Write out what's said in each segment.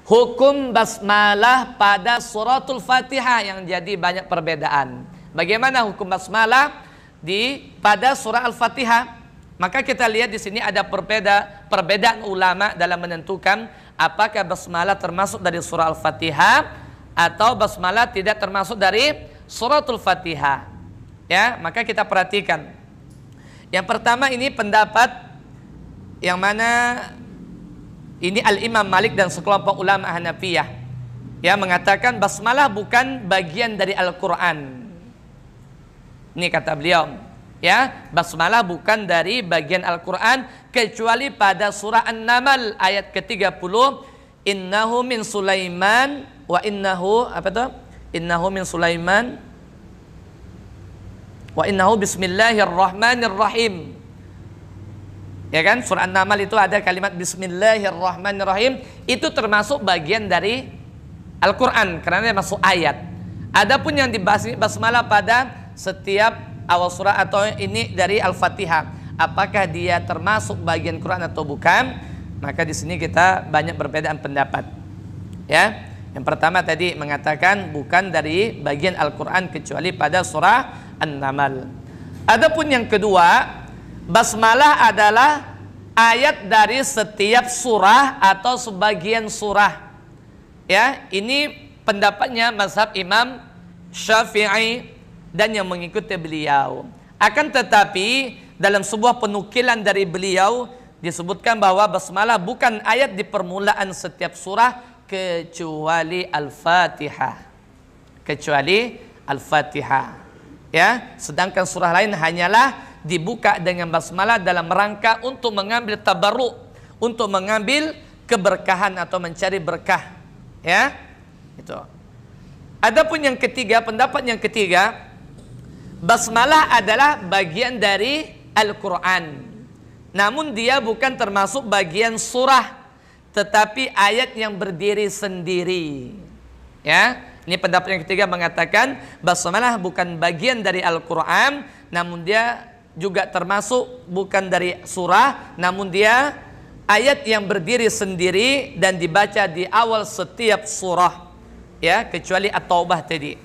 hukum basmalah pada suratul Fatihah yang jadi banyak perbedaan. Bagaimana hukum basmalah pada surah Al-Fatihah? Maka kita lihat di sini ada perbedaan ulama dalam menentukan apakah basmalah termasuk dari surah Al-Fatihah atau basmalah tidak termasuk dari suratul Fatihah. Ya, maka kita perhatikan. Yang pertama ini pendapat yang mana ini Al-Imam Malik dan sekelompok ulama Hanafiyah, ya, mengatakan basmalah bukan bagian dari Al-Quran. Ini kata beliau, ya, basmalah bukan dari bagian Al-Quran kecuali pada surah An-Naml ayat ke-30, innahu min Sulaiman wa innahu apa itu? Innahu min Sulaiman wa innahu bismillahirrahmanirrahim. Ya kan, surah An-Naml itu ada kalimat bismillahirrahmanirrahim, itu termasuk bagian dari Al-Quran karena dia masuk ayat. Adapun yang dibahas basmalah pada setiap awal surah atau ini dari Al-Fatihah, apakah dia termasuk bagian Quran atau bukan? Maka di sini kita banyak perbedaan pendapat. Ya, yang pertama tadi mengatakan bukan dari bagian Al-Quran kecuali pada surah An-Naml. Adapun yang kedua, basmalah adalah ayat dari setiap surah atau sebagian surah. Ya, ini pendapatnya mazhab Imam Syafi'i dan yang mengikuti beliau. Akan tetapi dalam sebuah penukilan dari beliau disebutkan bahwa basmalah bukan ayat di permulaan setiap surah kecuali Al-Fatihah. Kecuali Al-Fatihah. Ya, sedangkan surah lain hanyalah dibuka dengan basmalah dalam rangka untuk mengambil tabarruk, untuk mengambil keberkahan atau mencari berkah. Ya, itu. Adapun yang ketiga, pendapat yang ketiga, basmalah adalah bagian dari Al-Quran, namun dia bukan termasuk bagian surah, tetapi ayat yang berdiri sendiri. Ya, ini pendapat yang ketiga mengatakan basmalah bukan bagian dari Al-Quran, namun dia juga termasuk bukan dari surah, namun dia ayat yang berdiri sendiri dan dibaca di awal setiap surah, ya, kecuali At-Taubah tadi.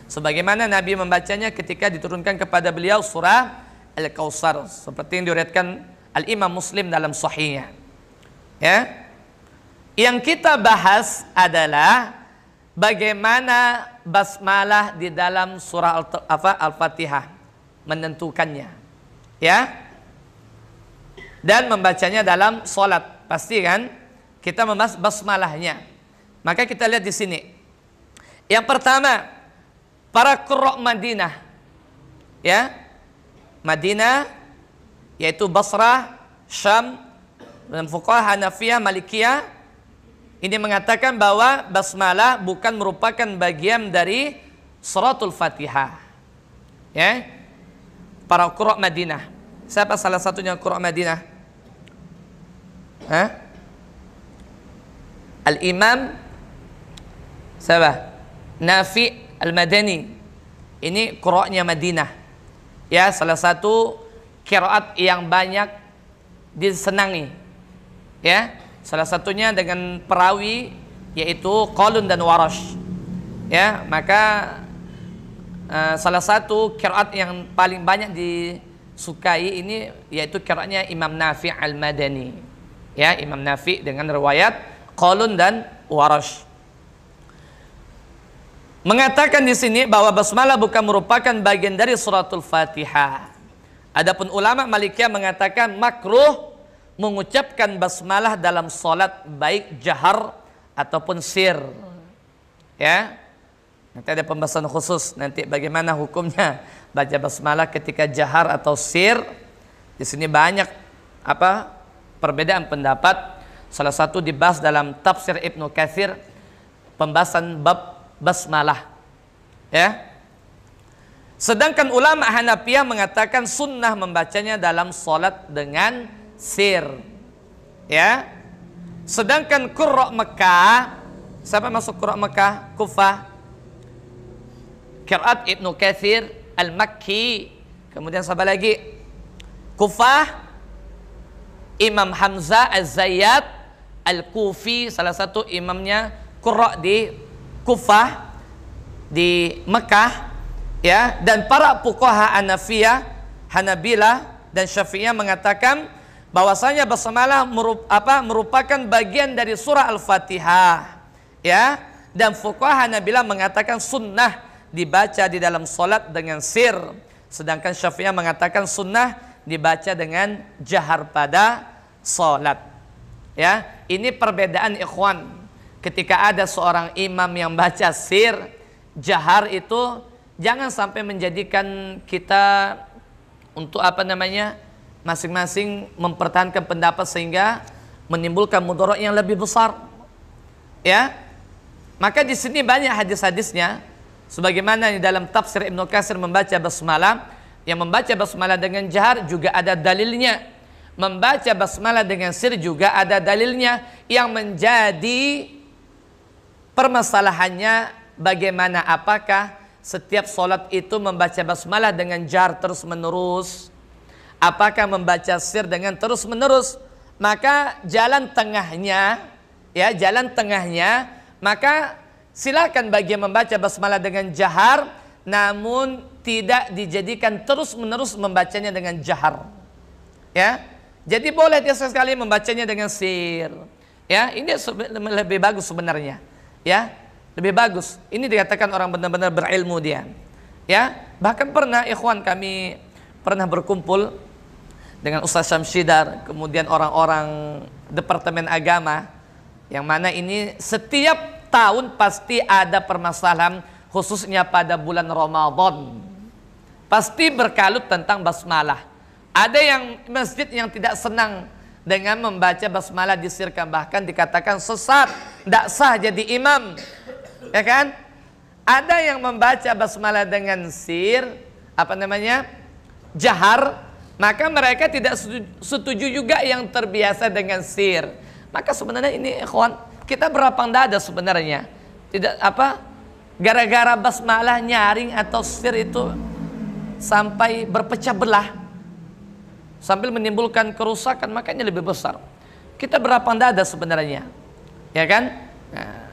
Sebagaimana Nabi membacanya ketika diturunkan kepada beliau surah Al-Kautsar, seperti yang diriwayatkan Al-Imam Muslim dalam sahihnya. Ya. Yang kita bahas adalah bagaimana basmalah di dalam surah Al-Fatihah, menentukannya, ya, dan membacanya dalam sholat. Pasti kan kita membahas basmalahnya. Maka kita lihat di sini. Yang pertama, para qurra Madinah, ya, Madinah yaitu Basrah, Syam, dan fuqaha Hanafiyah, Malikiyah, ini mengatakan bahwa basmalah bukan merupakan bagian dari suratul Fatihah. Ya, para qurra Madinah. Siapa salah satunya qurra Madinah? Hah? Al-Imam siapa? Nafi Al-Madani. Ini qurra'nya Madinah. Ya, salah satu qiraat yang banyak disenangi. Ya, salah satunya dengan perawi yaitu Qalun dan Warash. Ya, maka salah satu qiraat yang paling banyak disukai ini yaitu qiraatnya Imam Nafi' Al-Madani. Ya, Imam Nafi' dengan riwayat Qalun dan Warash. Mengatakan di sini bahwa basmalah bukan merupakan bagian dari suratul Fatihah. Adapun ulama Malikiyah mengatakan makruh mengucapkan basmalah dalam salat baik jahar ataupun sir. Ya. Nanti ada pembahasan khusus nanti bagaimana hukumnya baca basmalah ketika jahar atau sir. Di sini banyak perbedaan pendapat. Salah satu dibahas dalam tafsir Ibnu Katsir, pembahasan bab basmalah. Ya. Sedangkan ulama Hanafiyah mengatakan sunnah membacanya dalam salat dengan sir. Ya. Sedangkan qurra Mekah, siapa masuk qurra Mekah? Kufah, qiraat Ibnu Katsir Al-Makki, kemudian siapa lagi? Kufah, Imam Hamzah Az-Zayyad, Al-Kufi, salah satu imamnya Qurra di Kufah di Mekah, ya, dan para fuqaha Hanafiyah, Hanabilah dan Syafi'iyah mengatakan bahwasanya basmalah merupakan bagian dari surah Al-Fatihah, ya, dan fuqaha Hanabilah mengatakan sunnah dibaca di dalam salat dengan sir, sedangkan Syafi'iyah mengatakan sunnah dibaca dengan jahar pada salat. Ya, ini perbedaan ikhwan. Ketika ada seorang imam yang baca sir, jahar itu jangan sampai menjadikan kita untuk masing-masing mempertahankan pendapat sehingga menimbulkan mudarat yang lebih besar. Ya, maka di sini banyak hadis-hadisnya, sebagaimana di dalam tafsir Ibnu Katsir membaca basmalah, yang membaca basmalah dengan jahar juga ada dalilnya. Membaca basmalah dengan sir juga ada dalilnya. Yang menjadi permasalahannya bagaimana, apakah setiap sholat itu membaca basmalah dengan jahar terus menerus, apakah membaca sir dengan terus menerus. Maka jalan tengahnya, ya, jalan tengahnya, maka silakan bagi yang membaca basmalah dengan jahar, namun tidak dijadikan terus menerus membacanya dengan jahar, ya. Jadi boleh dia sekali membacanya dengan sir, ya. Ini lebih bagus sebenarnya, ya, lebih bagus. Ini dikatakan orang benar-benar berilmu dia, ya. Bahkan pernah ikhwan kami pernah berkumpul dengan Ustaz Syamsidar, kemudian orang-orang Departemen Agama, yang mana ini setiap tahun pasti ada permasalahan, khususnya pada bulan Ramadan, pasti berkalut tentang basmalah. Ada yang masjid yang tidak senang dengan membaca basmalah disirkan, bahkan dikatakan sesat, tidak sah jadi imam, ya kan? Ada yang membaca basmalah dengan sir, jahar, maka mereka tidak setuju juga yang terbiasa dengan sir. Maka sebenarnya ini ikhwan, kita berlapang dada sebenarnya. Tidak gara-gara basmalah nyaring atau sir itu sampai berpecah belah, sambil menimbulkan kerusakan, makanya lebih besar. Kita berlapang dada sebenarnya, ya kan? Nah,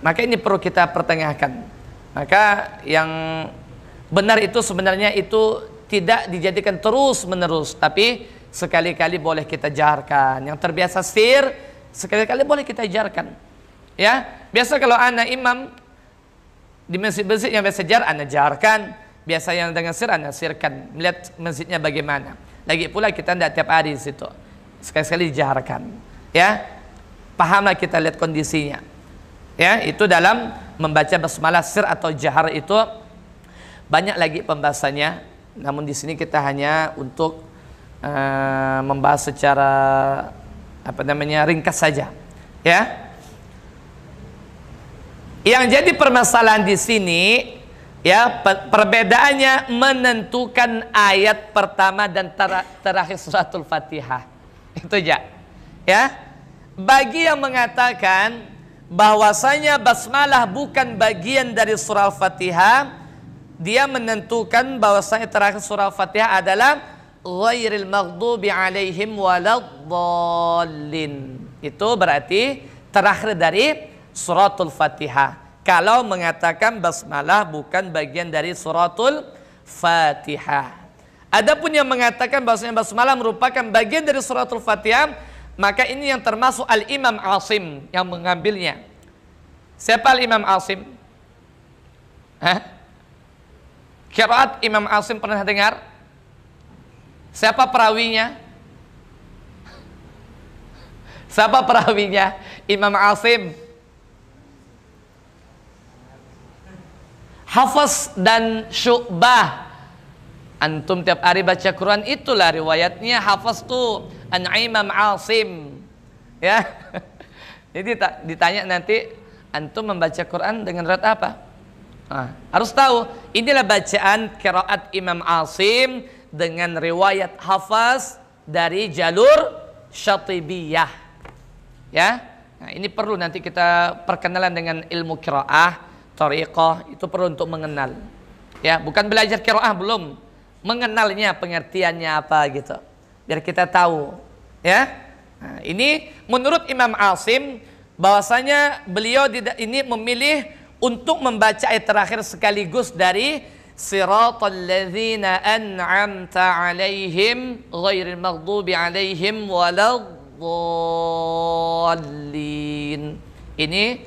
maka ini perlu kita pertengahkan. Maka yang benar itu sebenarnya itu tidak dijadikan terus menerus, tapi sekali-kali boleh kita jaharkan. Yang terbiasa sir, sekali-kali boleh kita jaharkan, ya. Biasa kalau anak imam di masjid-masjid yang biasa jar, anak jaharkan. Biasa yang dengan sir, anak sirkan. Melihat masjidnya bagaimana. Lagi pula kita tidak tiap hari di situ. Sekali-sekali dijaharkan, ya. Pahamlah kita lihat kondisinya, ya. Itu dalam membaca basmalah sir atau jahar itu banyak lagi pembahasannya. Namun di sini kita hanya untuk membahas secara ringkas saja, ya. Yang jadi permasalahan di sini, ya, perbedaannya menentukan ayat pertama dan terakhir suratul Fatihah. Itu aja, ya. Bagi yang mengatakan bahwasanya basmalah bukan bagian dari surah Al-Fatihah, dia menentukan bahwasanya terakhir surah Al-Fatihah adalah ghairil maghdubi alaihim waladdallin. Itu berarti terakhir dari suratul Fatihah. Kalau mengatakan basmalah bukan bagian dari suratul Fatihah. Adapun yang mengatakan bahwasanya basmalah merupakan bagian dari suratul Fatihah, maka ini yang termasuk Al-Imam Asim yang mengambilnya. Siapa Al-Imam Asim? Qiraat Imam Asim pernah dengar? Siapa perawinya? Siapa perawinya? Imam Asim. Hafaz dan Syu'bah. Antum tiap hari baca Quran, itulah riwayatnya. Hafaz tuh an Imam Asim, ya. Jadi ditanya nanti, antum membaca Quran dengan riwayat apa? Harus tahu, inilah bacaan qiraat Imam Asim dengan riwayat Hafaz dari jalur Syatibiyah, ya. Nah, ini perlu nanti kita perkenalan dengan ilmu qiraah, thariqah, itu perlu untuk mengenal, ya. Bukan belajar qiraah, belum mengenalnya, pengertiannya apa gitu, biar kita tahu, ya. Nah, ini menurut Imam Asim bahwasanya beliau ini memilih untuk membaca ayat terakhir sekaligus dari siratal ladzina an'amta 'alaihim ghairil maghdubi 'alaihim waladdallin. Ini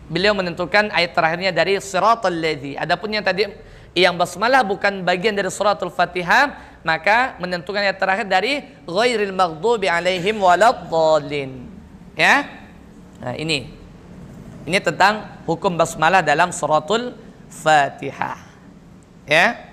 beliau menentukan ayat terakhirnya dari siratal ladzi. Adapun yang tadi yang basmalah bukan bagian dari suratul Fatihah, maka menentukan ayat terakhir dari ghairil maghdubi 'alaihim waladdallin. Ya. Nah, ini tentang hukum basmalah dalam suratul Fatihah. Ya.